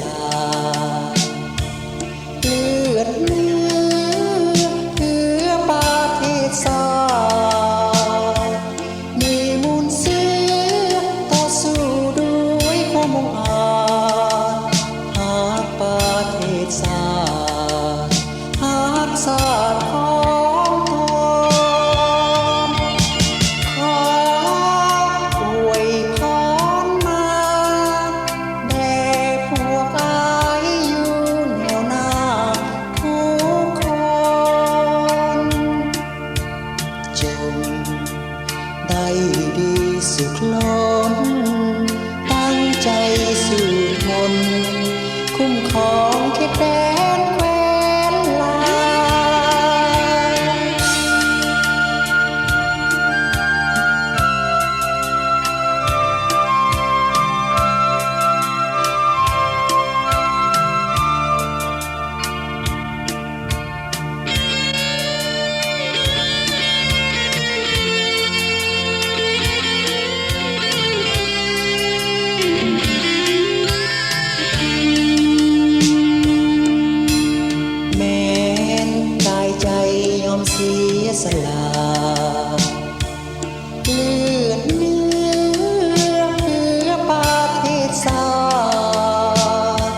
ลาเลือดเนื้อเพื่อประเทศชาติมีมูลเสือต่อสู้ด้วยความมุ่งอาจหากประเทศชาติหากชาติของตนขออวยพรมาแด่พวกอายอยู่แนวหน้าทุกคนจงได้ดีสุขล้นตั้งใจสู้ทนคุ้มครองเขตแดนแคว้นลาวแม้นกายใจยอมเสียสละเลือดเนื้อเพื่อประเทศชาติ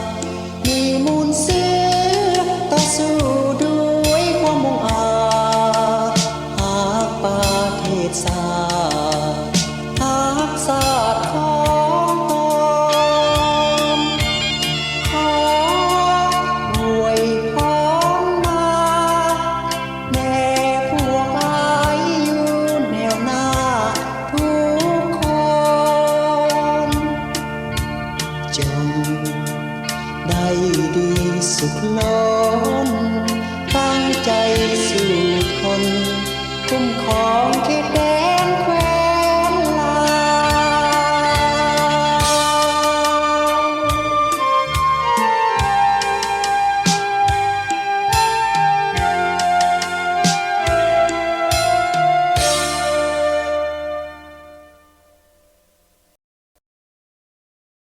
มีมูลเสือต่อสู้ด้วยความมุ่งอาจหากประเทศชาติหากชาติของตนขออวยพรมาแด่พวกอายอยู่แนวหน้าทุกคนจงได้ดีสุขล้นตั้งใจสู้ทนคุ้มครอง